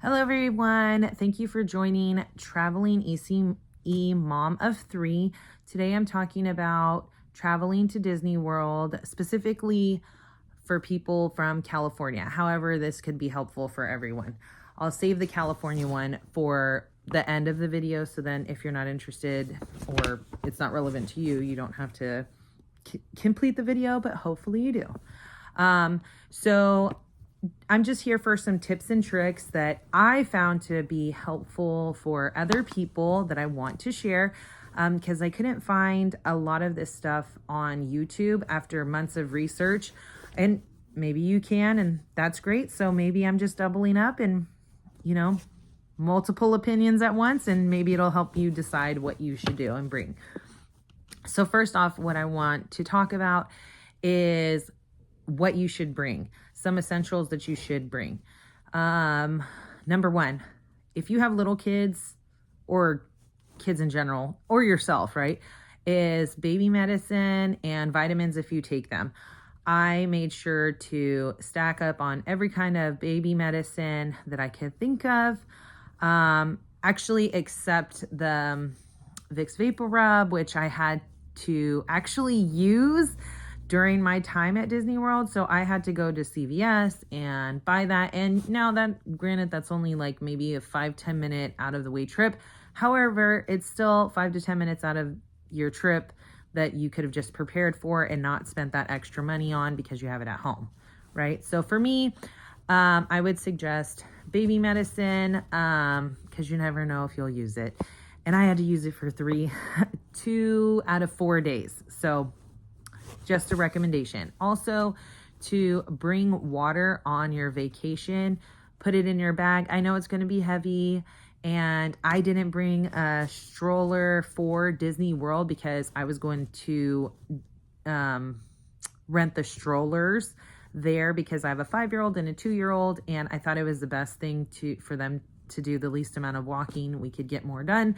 Hello, everyone. Thank you for joining Traveling ECE Mom of Three. Today, I'm talking about traveling to Disney World, specifically for people from California. However, this could be helpful for everyone. I'll save the California one for the end of the video. So then if you're not interested or it's not relevant to you, you don't have to complete the video, but hopefully you do. So I'm just here for some tips and tricks that I found to be helpful for other people that I want to share, because I couldn't find a lot of this stuff on YouTube after months of research. And maybe you can, and that's great. So maybe I'm just doubling up and, multiple opinions at once, and maybe it'll help you decide what you should do and bring. So first off, what I want to talk about is what you should bring, some essentials that you should bring. Number one, if you have little kids or kids in general, or yourself, right, is baby medicine and vitamins if you take them. I made sure to stack up on every kind of baby medicine that I could think of, actually except the Vicks Vapor Rub, which I had to actually use during my time at Disney World. So I had to go to CVS and buy that. And now that, granted, that's only like maybe a 5-10 minute out of the way trip. However, it's still 5 to 10 minutes out of your trip that you could have just prepared for and not spent that extra money on because you have it at home, right? So for me, I would suggest baby medicine, because you never know if you'll use it. And I had to use it for 2 out of 4 days. So just a recommendation. Also, to bring water on your vacation, put it in your bag. I know it's going to be heavy, and I didn't bring a stroller for Disney World because I was going to rent the strollers there because I have a 5-year-old and a 2-year-old, and I thought it was the best thing for them to do the least amount of walking. We could get more done,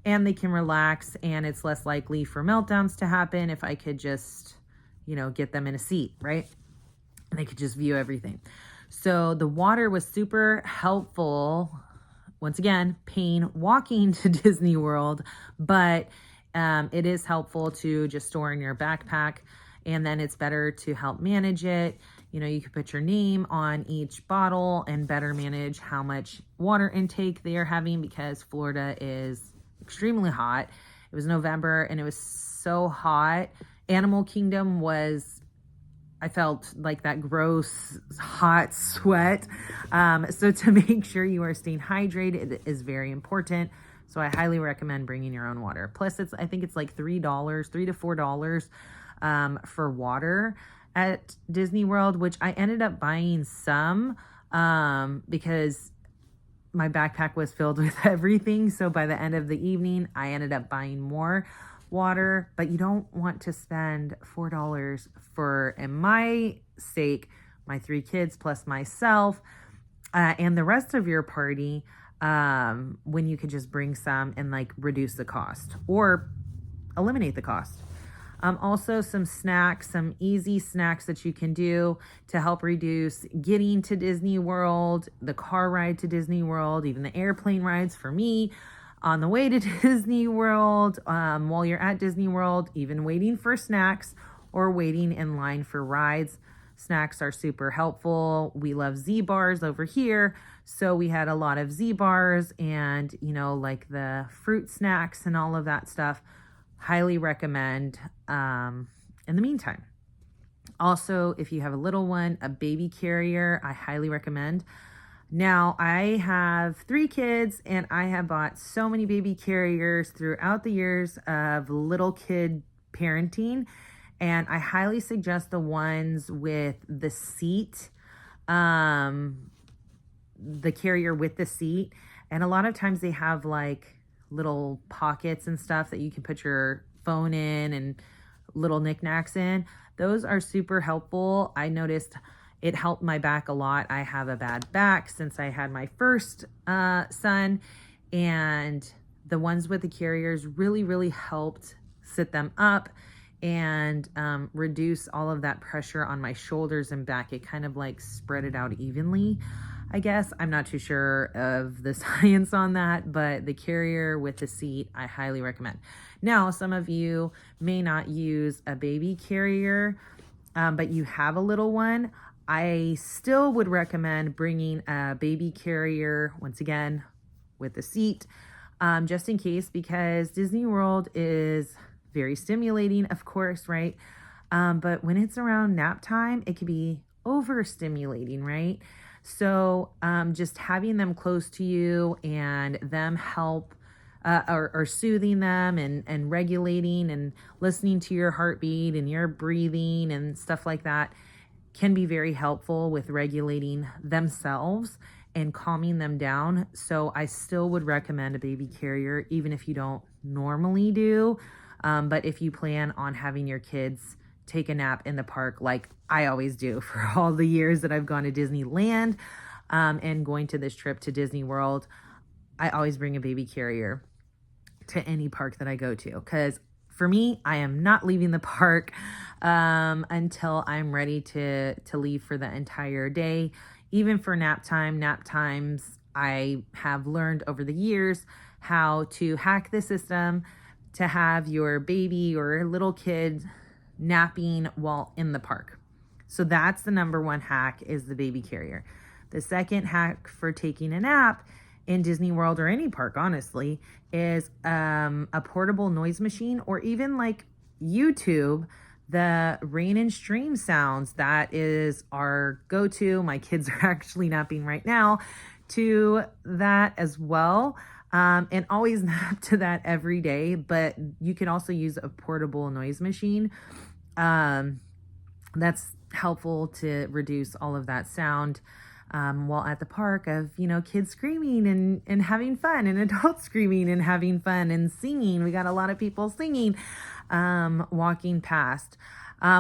and they can relax, and it's less likely for meltdowns to happen if I could just get them in a seat, right? And they could just view everything. So the water was super helpful. Once again, pain walking to Disney World, but it is helpful to just store in your backpack, and then it's better to help manage it. You could put your name on each bottle and better manage how much water intake they are having, because Florida is extremely hot. It was November and it was so hot. Animal Kingdom was, I felt like that gross, hot sweat. So to make sure you are staying hydrated is very important. So I highly recommend bringing your own water. Plus, I think it's like $3 to $4 for water at Disney World, which I ended up buying some because my backpack was filled with everything. So by the end of the evening, I ended up buying more water. But you don't want to spend $4 for, in my sake, my 3 kids plus myself and the rest of your party, when you could just bring some and like reduce the cost or eliminate the cost. Also some snacks, some easy snacks that you can do to help reduce getting to Disney World, the car ride to Disney World, even the airplane rides for me on the way to Disney World, while you're at Disney World, even waiting for snacks or waiting in line for rides. Snacks are super helpful. We love Z bars over here. So we had a lot of Z bars and, like the fruit snacks and all of that stuff. Highly recommend in the meantime. Also, if you have a little one, a baby carrier, I highly recommend. Now, I have 3 kids, and I have bought so many baby carriers throughout the years of little kid parenting, and I highly suggest the ones with the seat, the carrier with the seat. And a lot of times they have like little pockets and stuff that you can put your phone in and little knickknacks in. Those are super helpful. I noticed it helped my back a lot. I have a bad back since I had my first son, and the ones with the carriers really, really helped sit them up and reduce all of that pressure on my shoulders and back. It kind of like spread it out evenly. I guess. I'm not too sure of the science on that, but the carrier with the seat, I highly recommend. Now, some of you may not use a baby carrier, but you have a little one. I still would recommend bringing a baby carrier, once again, with a seat, just in case, because Disney World is very stimulating, of course, right? But when it's around nap time, it can be overstimulating, right? So just having them close to you and them help or soothing them and regulating and listening to your heartbeat and your breathing and stuff like that can be very helpful with regulating themselves and calming them down. So I still would recommend a baby carrier, even if you don't normally do. But if you plan on having your kids take a nap in the park, like I always do for all the years that I've gone to Disneyland and going to this trip to Disney World, I always bring a baby carrier to any park that I go to. Because for me, I am not leaving the park until I'm ready to leave for the entire day. Even for nap times, I have learned over the years how to hack the system to have your baby or little kid napping while in the park. So that's the number one hack, is the baby carrier. The second hack for taking a nap in Disney World or any park, honestly, is a portable noise machine, or even like YouTube, the Rain and Stream sounds. That is our go-to. My kids are actually napping right now to that as well. And always nap to that every day, but you can also use a portable noise machine. That's helpful to reduce all of that sound while at the park of, kids screaming and having fun, and adults screaming and having fun and singing. We got a lot of people singing walking past.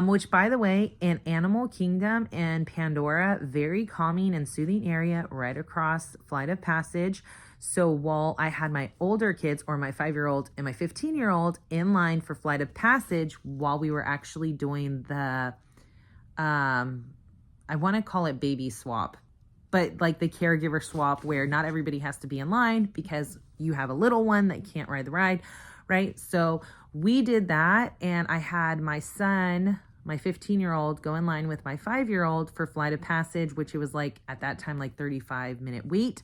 Which, by the way, in Animal Kingdom and Pandora, very calming and soothing area right across Flight of Passage. So while I had my older kids, or my 5-year-old and my 15-year-old, in line for Flight of Passage while we were actually doing the, I want to call it baby swap, but like the caregiver swap, where not everybody has to be in line because you have a little one that can't ride the ride, right? So we did that, and I had my son, my 15-year-old, go in line with my 5-year-old for Flight of Passage, which it was like, at that time, like 35-minute wait.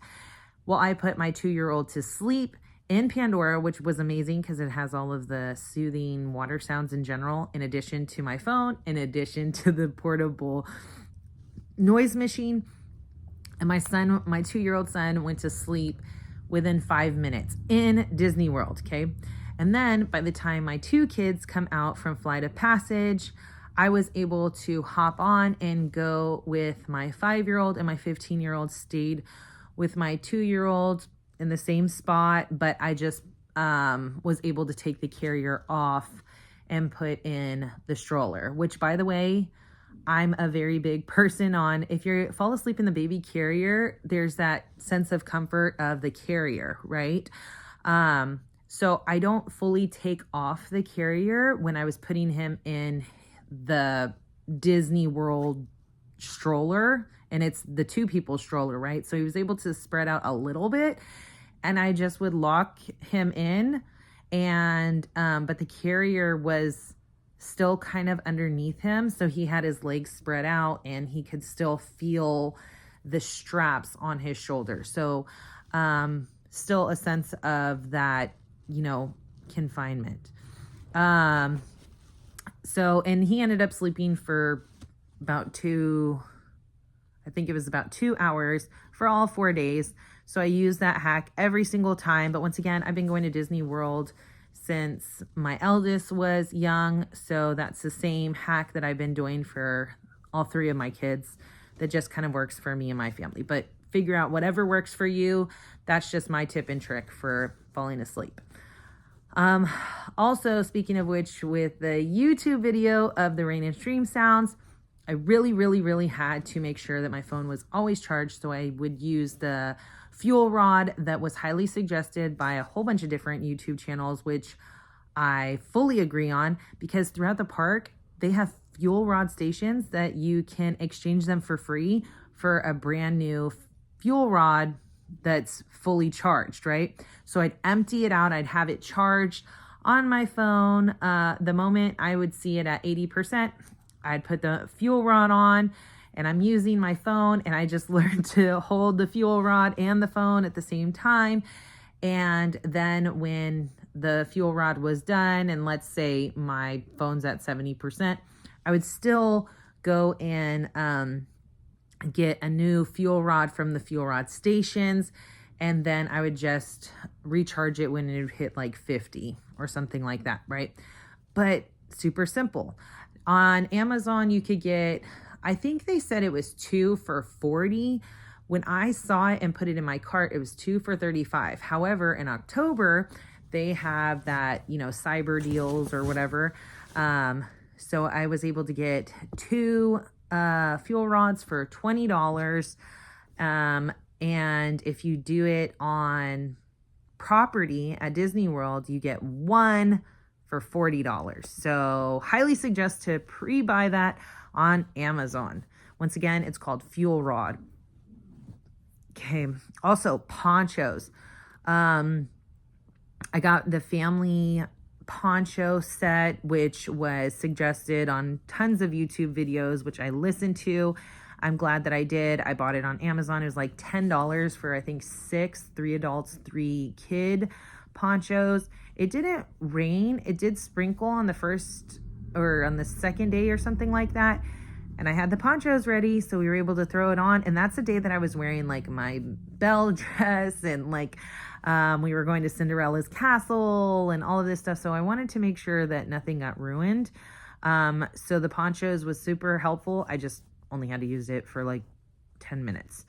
Well, I put my 2-year-old to sleep in Pandora, which was amazing because it has all of the soothing water sounds in general, in addition to my phone, in addition to the portable noise machine. And my 2-year-old son went to sleep within 5 minutes in Disney World, okay? And then by the time my 2 kids come out from Flight of Passage, I was able to hop on and go with my 5-year-old, and my 15-year-old stayed with my 2-year-old in the same spot, but I just was able to take the carrier off and put in the stroller, which, by the way, I'm a very big person on. If you fall asleep in the baby carrier, there's that sense of comfort of the carrier, right? So I don't fully take off the carrier when I was putting him in the Disney World stroller, and it's the 2 people stroller, right? So he was able to spread out a little bit, and I just would lock him in, and but the carrier was still kind of underneath him, so he had his legs spread out and he could still feel the straps on his shoulder. So still a sense of that, confinement. So, and he ended up sleeping for about 2 hours for all 4 days. So I use that hack every single time. But once again, I've been going to Disney World since my eldest was young. So that's the same hack that I've been doing for all 3 of my kids. That just kind of works for me and my family. But figure out whatever works for you. That's just my tip and trick for falling asleep. Also, speaking of which, with the YouTube video of the Rain and Stream sounds, I really had to make sure that my phone was always charged. So I would use the fuel rod that was highly suggested by a whole bunch of different YouTube channels, which I fully agree on, because throughout the park, they have fuel rod stations that you can exchange them for free for a brand new fuel rod that's fully charged, right? So I'd empty it out. I'd have it charged on my phone. The moment I would see it at 80%, I'd put the fuel rod on, and I'm using my phone, and I just learned to hold the fuel rod and the phone at the same time. And then when the fuel rod was done, and let's say my phone's at 70%, I would still go and get a new fuel rod from the fuel rod stations, and then I would just recharge it when it would hit like 50 or something like that, right? But super simple. On Amazon, you could get, I think they said it was 2 for $40. When I saw it and put it in my cart, it was 2 for $35. However, in October, they have that, you know, cyber deals or whatever. So I was able to get 2 fuel rods for $20. And if you do it on property at Disney World, you get 1 for $40. So highly suggest to pre-buy that on Amazon. Once again, it's called Fuel Rod. Okay. Also, ponchos. I got the family poncho set, which was suggested on tons of YouTube videos, which I listened to. I'm glad that I did. I bought it on Amazon. It was like $10 for, I think, 6, 3 adults, 3 kid ponchos. It didn't rain. It did sprinkle on the first or on the second day or something like that. And I had the ponchos ready, so we were able to throw it on. And that's the day that I was wearing like my Belle dress, and like we were going to Cinderella's castle and all of this stuff. So I wanted to make sure that nothing got ruined. So the ponchos was super helpful. I just only had to use it for like 10 minutes.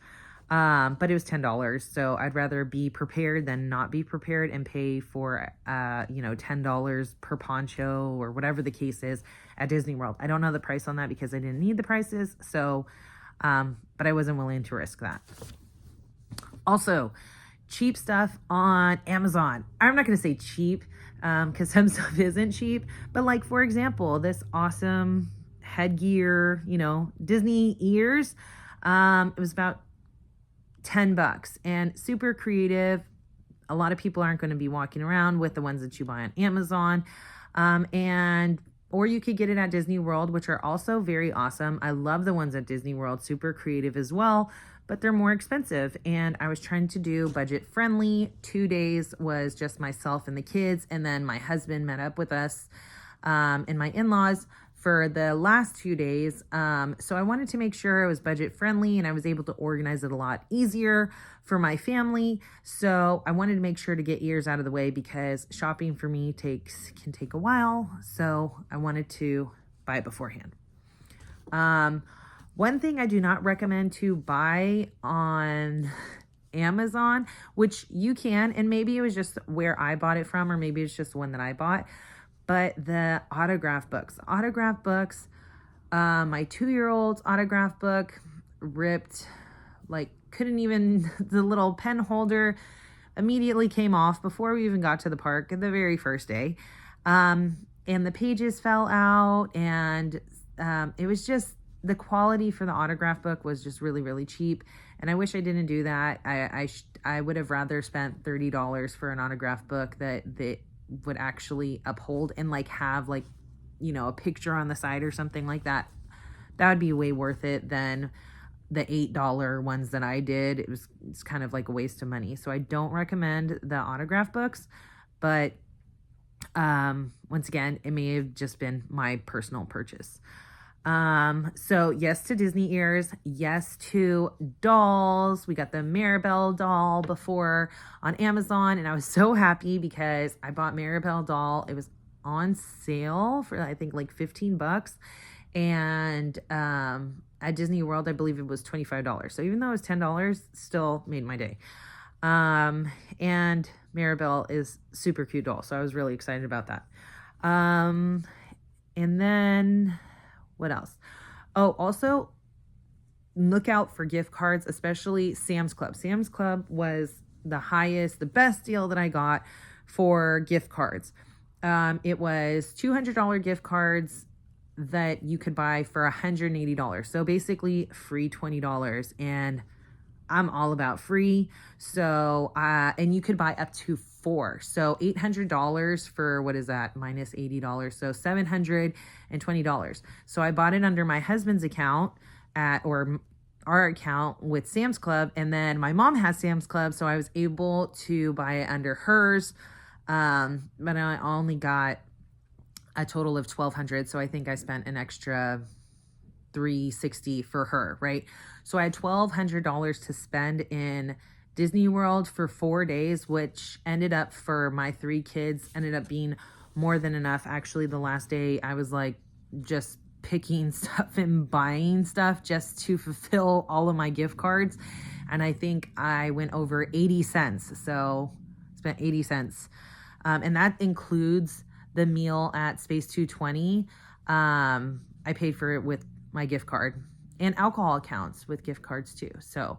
But it was $10. So I'd rather be prepared than not be prepared and pay for, $10 per poncho or whatever the case is at Disney World. I don't know the price on that because I didn't need the prices. So, but I wasn't willing to risk that. Also, cheap stuff on Amazon. I'm not going to say cheap, because some stuff isn't cheap, but like, for example, this awesome headgear, Disney ears. It was about $10 and super creative. A lot of people aren't going to be walking around with the ones that you buy on Amazon. Or you could get it at Disney World, which are also very awesome. I love the ones at Disney World, super creative as well, but they're more expensive. And I was trying to do budget friendly. 2 days was just myself and the kids. And then my husband met up with us and my in-laws for the last 2 days. So I wanted to make sure it was budget friendly and I was able to organize it a lot easier for my family. So I wanted to make sure to get ears out of the way because shopping for me can take a while. So I wanted to buy it beforehand. One thing I do not recommend to buy on Amazon, which you can, and maybe it was just where I bought it from, or maybe it's just one that I bought, but the autograph books. Autograph books, my 2-year-old's autograph book ripped, like couldn't even, the little pen holder immediately came off before we even got to the park the very first day. And the pages fell out, and it was just, the quality for the autograph book was just really, really cheap. And I wish I didn't do that. I would have rather spent $30 for an autograph book that would actually uphold and like have like, a picture on the side or something like that. That would be way worth it than the $8 ones that I did. It's kind of like a waste of money. So I don't recommend the autograph books, but once again, it may have just been my personal purchase. So yes to Disney ears, yes to dolls. We got the Mirabelle doll before on Amazon, and I was so happy because I bought Mirabelle doll. It was on sale for, I think, like $15. And, at Disney World, I believe it was $25. So even though it was $10, still made my day. And Mirabelle is super cute doll. So I was really excited about that. And then what else? Oh, also look out for gift cards, especially Sam's Club. Sam's Club was the best deal that I got for gift cards. It was $200 gift cards that you could buy for $180. So basically free $20. And I'm all about free. So, and you could buy up to 4. So $800 for, what is that? Minus $80. So $720. So I bought it under my husband's account or our account with Sam's Club. And then my mom has Sam's Club. So I was able to buy it under hers. But I only got a total of $1,200. So I think I spent an extra $360 for her, right? So I had $1,200 to spend in Disney World for 4 days, which ended up for my 3 kids, ended up being more than enough. Actually, the last day I was like just picking stuff and buying stuff just to fulfill all of my gift cards. And I think I went over 80 cents. So spent 80 cents. And that includes the meal at Space 220. I paid for it with my gift card, and alcohol accounts with gift cards too. So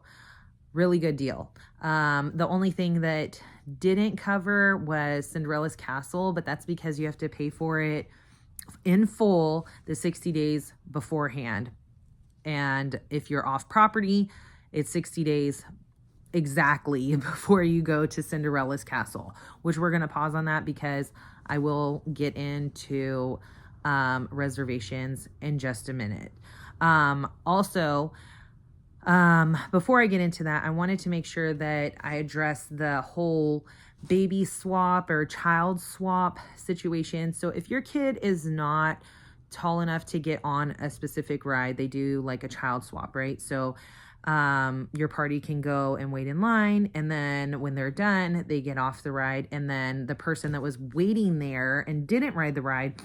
really good deal. The only thing that didn't cover was Cinderella's Castle, but that's because you have to pay for it in full the 60 days beforehand. And if you're off property, it's 60 days exactly before you go to Cinderella's Castle, which we're going to pause on that because I will get into reservations in just a minute. Also, before I get into that, I wanted to make sure that I address the whole baby swap or child swap situation. So if your kid is not tall enough to get on a specific ride, they do like a child swap, right? So your party can go and wait in line, and then when they're done, they get off the ride, and then the person that was waiting there and didn't ride the ride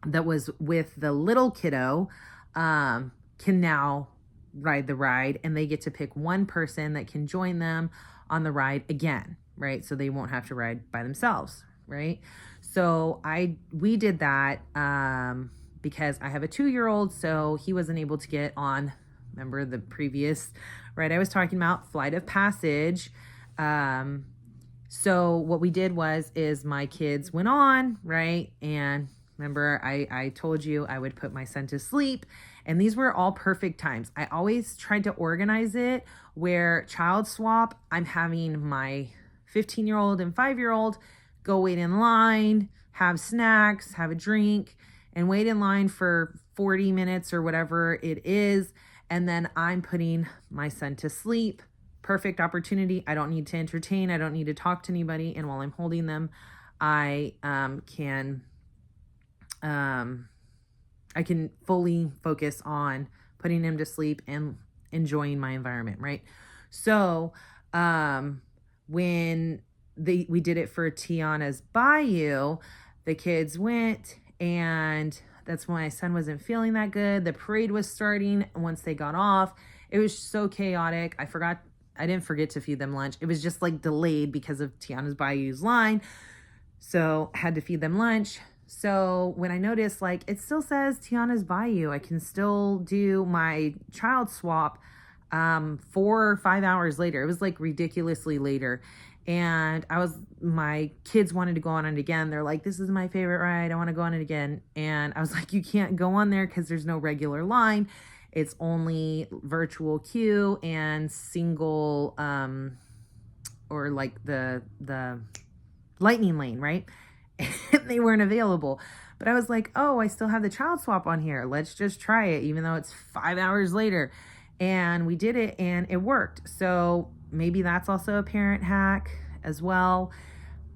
that was with the little kiddo can now ride the ride, and they get to pick one person that can join them on the ride again, right? So they won't have to ride by themselves, right? So we did that because I have a 2-year-old, so he wasn't able to get on. Remember the previous ride I was talking about, Flight of Passage. So what we did is my kids went on, right? And remember, I told you I would put my son to sleep, and these were all perfect times. I always tried to organize it where child swap, I'm having my 15-year-old and 5-year-old go wait in line, have snacks, have a drink, and wait in line for 40 minutes or whatever it is. And then I'm putting my son to sleep. Perfect opportunity. I don't need to entertain. I don't need to talk to anybody. And while I'm holding them, I can fully focus on putting him to sleep and enjoying my environment, right? So when we did it for Tiana's Bayou, the kids went, and that's when my son wasn't feeling that good. The parade was starting. Once they got off, it was so chaotic. I didn't forget to feed them lunch. It was just like delayed because of Tiana's Bayou's line. So had to feed them lunch. So when I noticed, like, it still says Tiana's Bayou, I can still do my child swap 4 or 5 hours later. It was like ridiculously later. And my kids wanted to go on it again. They're like, this is my favorite ride. I want to go on it again. And I was like, you can't go on there because there's no regular line. It's only virtual queue and single, or like the lightning lane, right? And they weren't available. But I was like, oh, I still have the child swap on here. Let's just try it, even though it's 5 hours later. And we did it, and it worked. So maybe that's also a parent hack as well.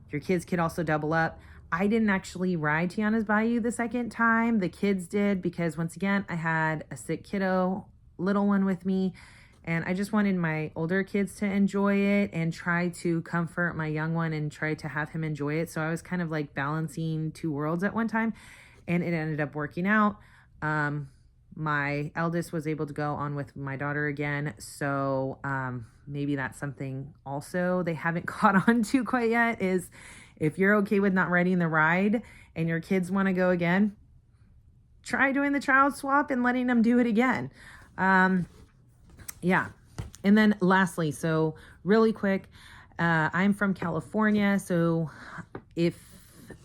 Your kids could also double up. I didn't actually ride Tiana's Bayou the second time. The kids did, because once again, I had a sick kiddo, little one with me, and I just wanted my older kids to enjoy it and try to comfort my young one and try to have him enjoy it. So I was kind of like balancing 2 worlds at one time, and it ended up working out. My eldest was able to go on with my daughter again. So maybe that's something also they haven't caught on to quite yet, is if you're okay with not riding the ride and your kids want to go again, try doing the child swap and letting them do it again. Yeah. And then lastly, so really quick, I'm from California. So if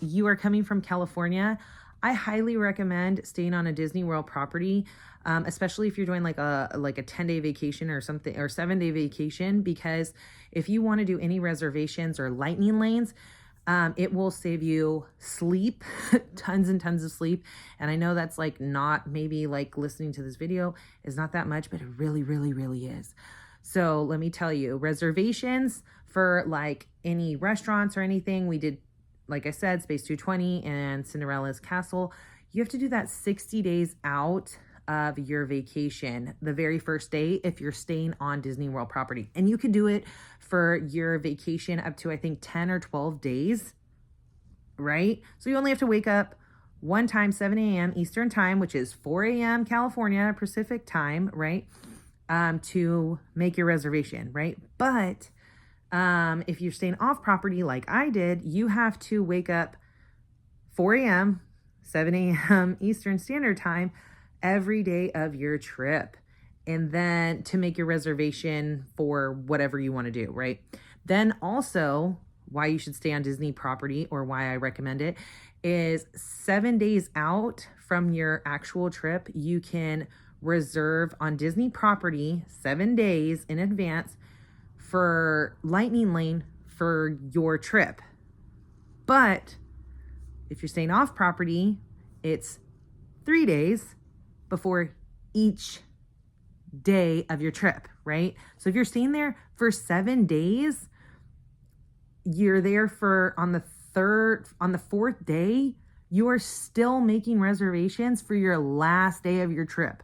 you are coming from California, I highly recommend staying on a Disney World property, especially if you're doing like a 10-day vacation or something, or 7-day vacation, because if you want to do any reservations or lightning lanes, it will save you sleep, tons and tons of sleep. And I know that's like not, maybe like listening to this video is not that much, but it really, really, really is. So let me tell you, reservations for like any restaurants or anything, we did, like I said, Space 220 and Cinderella's Castle. You have to do that 60 days out of your vacation, the very first day, if you're staying on Disney World property. And you can do it for your vacation up to, I think, 10 or 12 days, right? So you only have to wake up one time, 7 a.m. Eastern time, which is 4 a.m. California Pacific time, right? To make your reservation, right? But if you're staying off property like I did, you have to wake up 4 a.m., 7 a.m. Eastern Standard Time every day of your trip, and then to make your reservation for whatever you want to do, right? Then also, why you should stay on Disney property, or why I recommend it, is 7 days out from your actual trip, you can reserve on Disney property 7 days in advance for Lightning Lane for your trip. But if you're staying off property, it's 3 days before each day of your trip, right? So if you're staying there for 7 days, you're there for on the fourth day, you are still making reservations for your last day of your trip.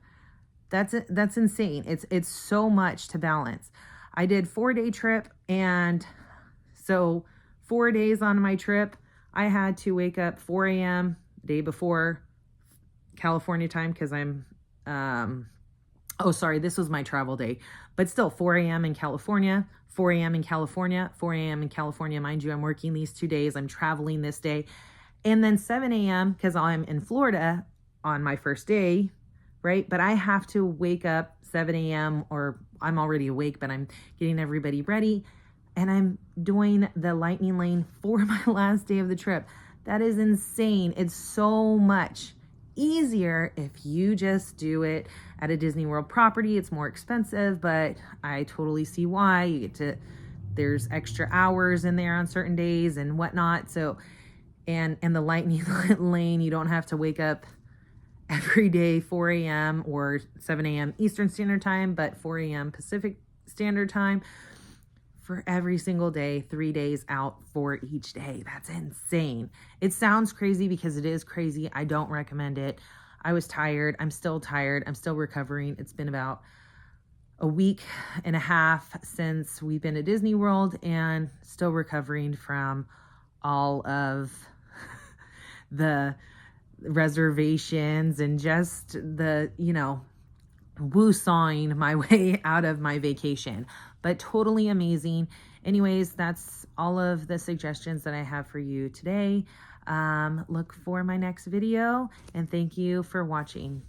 That's insane. It's so much to balance. I did 4-day trip, and so 4 days on my trip, I had to wake up 4 a.m. day before California time, because I'm oh sorry, this was my travel day, but still 4 a.m. in California, 4 a.m. in California, 4 a.m. in California. Mind you, I'm working these 2 days, I'm traveling this day, and then 7 a.m. because I'm in Florida on my first day, right? But I have to wake up 7 a.m. or I'm already awake, but I'm getting everybody ready, and I'm doing the Lightning Lane for my last day of the trip. That is insane. It's so much easier if you just do it at a Disney World property. It's more expensive, but I totally see why. You get to, there's extra hours in there on certain days and whatnot. So, and the Lightning Lane, you don't have to wake up every day 4 a.m. or 7 a.m. Eastern Standard Time, but 4 a.m. Pacific Standard Time for every single day, 3 days out for each day. That's insane. It sounds crazy because it is crazy. I don't recommend it. I was tired. I'm still tired. I'm still recovering. It's been about a week and a half since we've been at Disney World, and still recovering from all of the reservations and just the, woo-sawing my way out of my vacation, but totally amazing. Anyways, that's all of the suggestions that I have for you today. Look for my next video, and thank you for watching.